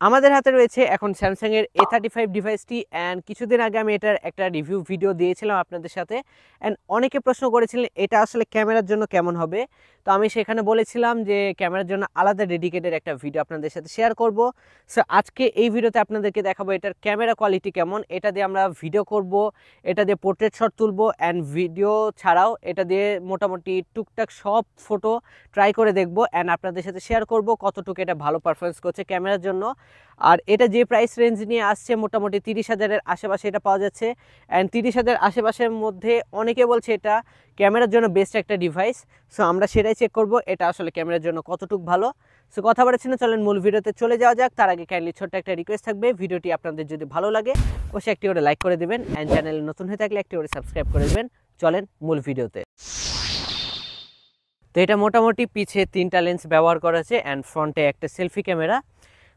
আমাদের হাতে রয়েছে এখন স্যামসাং এর A35 ডিভাইসটি অ্যান্ড কিছুদিন আগে আমি এটার একটা রিভিউ ভিডিও দিয়েছিলাম আপনাদের সাথে অ্যান্ড অনেকে প্রশ্ন করেছিলেন এটা আসলে ক্যামেরার জন্য কেমন হবে। তো আমি সেখানে বলেছিলাম যে ক্যামেরার জন্য আলাদা ডেডিকেটেড একটা ভিডিও আপনাদের সাথে শেয়ার করব। সো আজকে এই ভিডিওতে আপনাদেরকে দেখাবো এটার ক্যামেরা কোয়ালিটি কেমন, এটা দিয়ে আমরা ভিডিও করব, এটা দিয়ে পোর্ট্রেট শট তুলবো অ্যান্ড ভিডিও ছাড়াও এটা দিয়ে মোটামুটি টুকটাক সব ফটো ট্রাই করে দেখবো অ্যান্ড আপনাদের সাথে শেয়ার করব কতটুকু এটা ভালো পারফরমেন্স করছে ক্যামেরার জন্য। আর এটা যে প্রাইস রেঞ্জ নিয়ে আসছে মোটামুটি 30,000-এর আশেপাশে এটা পাওয়া যাচ্ছে অ্যান্ড 30,000 আশেপাশের মধ্যে অনেকে বলছে এটা ক্যামেরার জন্য বেস্ট একটা ডিভাইস। সো আমরা সেটাই চেক করব এটা আসলে ক্যামেরার জন্য কতটুকু ভালো। সো কথা বলেছি না, চলেন মূল ভিডিওতে চলে যাওয়া যাক। তার আগে কাইন্ডলি ছোট্ট একটা রিকোয়েস্ট থাকবে, ভিডিওটি আপনাদের যদি ভালো লাগে অবশ্যই একটি করে লাইক করে দেবেন অ্যান্ড চ্যানেলে নতুন হয়ে থাকলে একটি করে সাবস্ক্রাইব করে দেবেন। চলেন মূল ভিডিওতে। তো এটা মোটামুটি পিছে 3টা লেন্স ব্যবহার করা আছে অ্যান্ড ফ্রন্টে একটা সেলফি ক্যামেরা।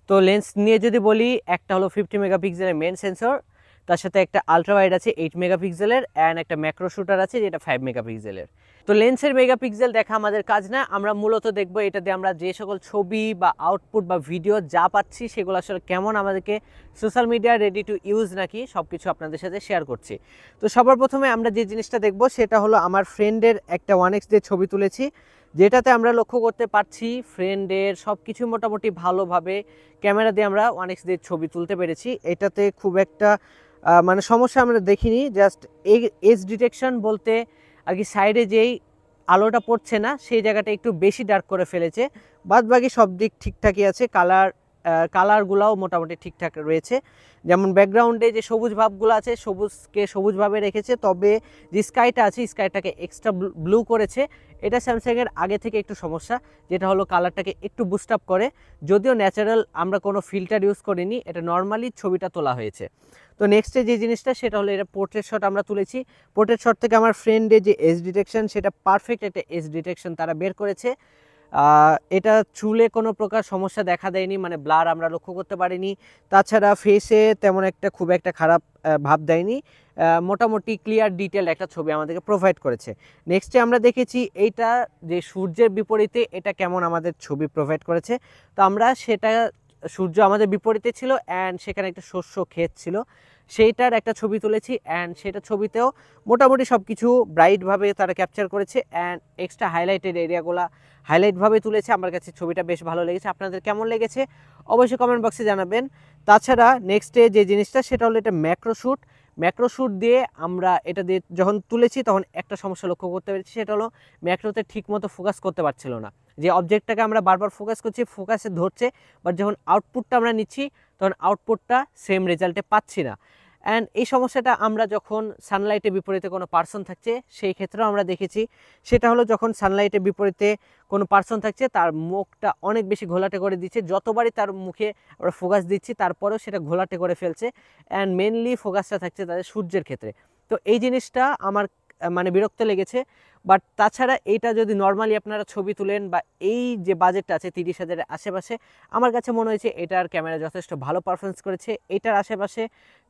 তো লেন্স নিয়ে যদি বলি, একটা হলো 50 মেগাপিক্সেলের মেন সেন্সর, তার সাথে একটা আলট্রা ওয়াইড আছে 8 মেগাপিক্সেলের অ্যান্ড একটা ম্যাক্রো শুটার আছে যেটা 5 মেগাপিক্সেলের। তো লেন্সের মেগাপিক্সেল দেখা আমাদের কাজ না, আমরা মূলত দেখবো এটা দিয়ে আমরা যে সকল ছবি বা আউটপুট বা ভিডিও যা পাচ্ছি সেগুলো আসলে কেমন, আমাদেরকে social media ready to use নাকি, সব কিছু আপনাদের সাথে শেয়ার করছি। তো সবার প্রথমে আমরা যে জিনিসটা দেখবো সেটা হলো আমার ফ্রেন্ডের একটা 1x দিয়ে ছবি তুলেছি, যেটাতে আমরা লক্ষ্য করতে পারছি ফ্রেন্ডের সব কিছু মোটামুটি ভালোভাবে ক্যামেরা দিয়ে আমরা 1x দিয়ে ছবি তুলতে পেরেছি। এটাতে খুব একটা মানে সমস্যা আমরা দেখিনি। জাস্ট এজ ডিটেকশন বলতে আর কি, সাইডে যেই আলোটা পড়ছে না সেই জায়গাটা একটু বেশি ডার্ক করে ফেলেছে, বাদ বাকি সব দিক ঠিকঠাকই আছে। কালারগুলোও মোটামুটি ঠিকঠাক রয়েছে, যেমন ব্যাকগ্রাউন্ডে যে সবুজ ভাবগুলো আছে সবুজকে সবুজভাবে রেখেছে, তবে যে স্কাইটা আছে স্কাইটাকে এক্সট্রা ব্লু করেছে। এটা স্যামসাংয়ের আগে থেকে একটু সমস্যা, যেটা হলো কালারটাকে একটু বুস্ট আপ করে, যদিও ন্যাচারাল আমরা কোনো ফিল্টার ইউজ করিনি, এটা নর্মালি ছবিটা তোলা হয়েছে। তো নেক্সটে যে জিনিসটা সেটা হলো এটা পোর্ট্রেট শট আমরা তুলেছি। পোর্ট্রেট শট থেকে আমার ফ্রেন্ডের যে এজ ডিটেকশন সেটা পারফেক্ট একটা এজ ডিটেকশন তারা বের করেছে। এটা চুলে কোনো প্রকার সমস্যা দেখা দেয়নি, মানে ব্লার আমরা লক্ষ্য করতে পারিনি। তাছাড়া ফেসে তেমন একটা খুব একটা খারাপ ভাব দেয়নি, মোটামুটি ক্লিয়ার ডিটেল একটা ছবি আমাদেরকে প্রোভাইড করেছে। নেক্সটে আমরা দেখেছি এইটা যে সূর্যের বিপরীতে এটা কেমন আমাদের ছবি প্রোভাইড করেছে। তো আমরা সেটা, সূর্য আমাদের বিপরীতে ছিল অ্যান্ড সেখানে একটা শস্য ক্ষেত ছিল, সেইটার একটা ছবি তুলেছি অ্যান্ড সেটা ছবিতেও মোটামুটি সব কিছু ব্রাইটভাবে তারা ক্যাপচার করেছে অ্যান্ড এক্সট্রা হাইলাইটেড এরিয়াগুলো হাইলাইটভাবে তুলেছে। আমার কাছে ছবিটা বেশ ভালো লেগেছে, আপনাদের কেমন লেগেছে অবশ্যই কমেন্ট বক্সে জানাবেন। তাছাড়া নেক্সটে যে জিনিসটা সেটা হলো এটা ম্যাক্রোশ্যুট দিয়ে আমরা এটা দিয়ে যখন তুলেছি তখন একটা সমস্যা লক্ষ্য করতে পেরেছি, সেটা হলো ম্যাক্রোতে ঠিকমতো ফোকাস করতে পারছিল না। যে অবজেক্টটাকে আমরা বারবার ফোকাস করছি, ফোকাসে ধরছে, বাট যখন আউটপুটটা আমরা নিচ্ছি তখন আউটপুটটা সেম রেজাল্টে পাচ্ছি না। অ্যান্ড এই সমস্যাটা আমরা যখন সানলাইটের বিপরীতে কোনো পার্সন থাকছে সেই ক্ষেত্রেও আমরা দেখেছি। সেটা হলো যখন সানলাইটের বিপরীতে কোনো পার্সন থাকছে তার মুখটা অনেক বেশি ঘোলাটে করে দিচ্ছে, যতবারই তার মুখে আমরা ফোকাস দিচ্ছি তারপরেও সেটা ঘোলাটে করে ফেলছে অ্যান্ড মেনলি ফোকাসটা থাকছে তাদের সূর্যের ক্ষেত্রে। তো এই জিনিসটা আমার মানে বিরক্ত লেগেছে। বাট তাছাড়া এইটা যদি নর্মালি আপনারা ছবি তুলেন বা এই যে বাজেটটা আছে 30,000-এর আশেপাশে, আমার কাছে মনে হয়েছে এটার ক্যামেরা যথেষ্ট ভালো পারফরমেন্স করেছে। এটার আশেপাশে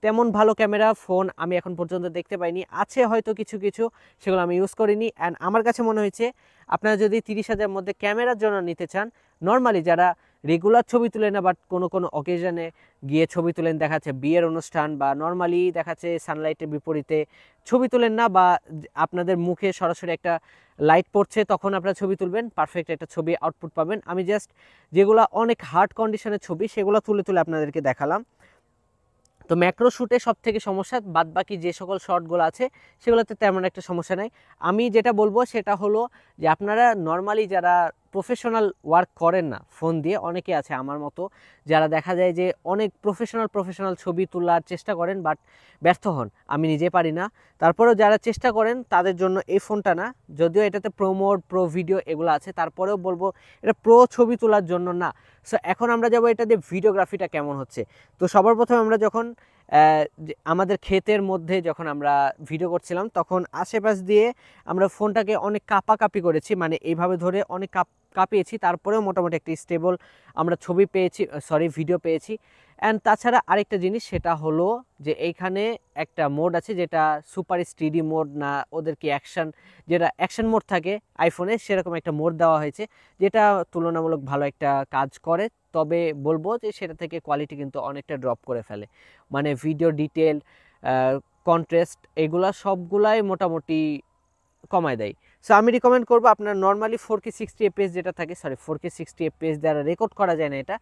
তেমন ভালো ক্যামেরা ফোন আমি এখন পর্যন্ত দেখতে পাইনি, আছে হয়তো কিছু কিছু, সেগুলো আমি ইউজ করিনি। অ্যান্ড আমার কাছে মনে হয়েছে আপনারা যদি 30,000-এর মধ্যে ক্যামেরার জন্য নিতে চান, নর্মালি যারা রেগুলার ছবি তুলে না বাট কোনো কোনো অকেশনে গিয়ে ছবি তুলেন, দেখাচ্ছে বিয়ের অনুষ্ঠান বা নর্মালি দেখাচ্ছে সানলাইটের বিপরীতে ছবি তুলেন না, বা আপনাদের মুখে সরাসরি একটা লাইট পড়ছে তখন আপনারা ছবি তুলবেন, পারফেক্ট একটা ছবি আউটপুট পাবেন। আমি জাস্ট যেগুলো অনেক হার্ড কন্ডিশনের ছবি সেগুলো তুলে তুলে আপনাদেরকে দেখালাম। তো ম্যাক্রো শ্যুটে সব থেকে সমস্যা, বাদ বাকি যে সকল শটগুলো আছে সেগুলোতে তেমন একটা সমস্যা নাই। আমি যেটা বলবো সেটা হলো যে আপনারা নর্মালি যারা প্রফেশনাল ওয়ার্ক করেন না ফোন দিয়ে, অনেকে আছে আমার মতো যারা দেখা যায় যে অনেক প্রফেশনাল ছবি তোলার চেষ্টা করেন বাট ব্যর্থ হন, আমি নিজে পারি না। তারপরেও যারা চেষ্টা করেন তাদের জন্য এই ফোনটা না, যদিও এটাতে প্রো মোড প্রো ভিডিও এগুলো আছে, তারপরেও বলবো এটা প্রো ছবি তোলার জন্য না। সো এখন আমরা যাবো এটা দিয়ে ভিডিওগ্রাফিটা কেমন হচ্ছে। তো সবার প্রথমে আমরা যখন আমাদের ক্ষেতের মধ্যে যখন আমরা ভিডিও করছিলাম তখন আশেপাশ দিয়ে আমরা ফোনটাকে অনেক কাঁপাকাঁপি করেছি, মানে এইভাবে ধরে অনেক কাঁপিয়েছি, তারপরেও মোটামুটি একটা স্টেবল আমরা ছবি পেয়েছি, ভিডিও পেয়েছি। অ্যান্ড তাছাড়া আরেকটা জিনিস, সেটা হলো যে এইখানে একটা মোড আছে যেটা সুপার স্টিডি মোড, না ওদের কি যেটা অ্যাকশন মোড থাকে আইফোনে, সেরকম একটা মোড দেওয়া হয়েছে যেটা তুলনামূলক ভালো একটা কাজ করে। তবে বলবো যে সেটা থেকে কোয়ালিটি কিন্তু অনেকটা ড্রপ করে ফেলে, মানে ভিডিও ডিটেল, কন্ট্রাস্ট, এগুলা সবগুলাই মোটামুটি কমায় দেয়। সো আমি রিকমেন্ড করবো আপনার নর্মালি 4K 60 FPS যেটা থাকে, 4K 60 FPS দ্বারা রেকর্ড করা যায় না, এটা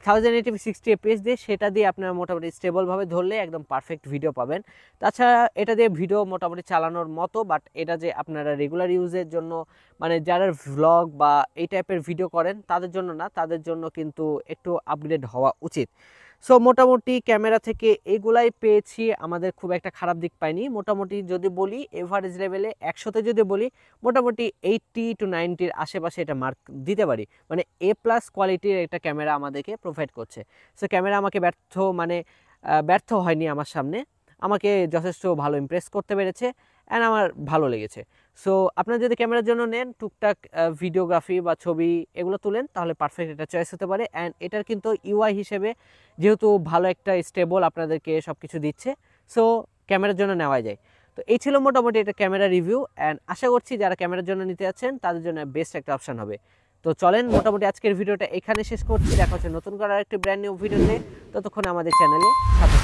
1080p 60 FPS দিয়ে, সেটা দিয়ে আপনারা মোটামুটি স্টেবলভাবে ধরলে একদম পারফেক্ট ভিডিও পাবেন। তাছাড়া এটা দিয়ে ভিডিও মোটামুটি চালানোর মতো, বাট এটা যে আপনারা রেগুলার ইউজের জন্য, মানে যারা ভ্লগ বা এই টাইপের ভিডিও করেন তাদের জন্য না, তাদের জন্য কিন্তু একটু আপগ্রেড হওয়া উচিত। সো মোটামুটি ক্যামেরা থেকে এগুলাই পেয়েছি, আমাদের খুব একটা খারাপ দিক পাইনি। মোটামুটি যদি বলি এভারেজ লেভেলে 100তে যদি বলি, মোটামুটি 80 to 90-র আশেপাশে এটা মার্ক দিতে পারি, মানে A+ কোয়ালিটির একটা ক্যামেরা আমাদেরকে প্রোভাইড করছে। সো ক্যামেরা আমাকে ব্যর্থ হয়নি আমার সামনে, আমাকে যথেষ্ট ভালো ইমপ্রেস করতে পেরেছে অ্যান্ড আমার ভালো লেগেছে। সো আপনারা যদি ক্যামেরার জন্য নেন, টুকটাক ভিডিওগ্রাফি বা ছবি এগুলো তুলেন, তাহলে পারফেক্ট এটা চয়েস হতে পারে। অ্যান্ড এটার কিন্তু ইউআই হিসেবে যেহেতু ভালো একটা স্টেবল আপনাদেরকে সব কিছু দিচ্ছে, সো ক্যামেরার জন্য নেওয়া যায়। তো এই ছিল মোটামুটি এটা ক্যামেরা রিভিউ, অ্যান্ড আশা করছি যারা ক্যামেরার জন্য নিতে যাচ্ছেন তাদের জন্য বেস্ট একটা অপশান হবে। তো চলেন মোটামুটি আজকের ভিডিওটা এখানে শেষ করছি, দেখা হচ্ছে নতুন করে আরেকটি ব্র্যান্ড নিউ ভিডিওতে। ততক্ষণ আমাদের চ্যানেলে সাথে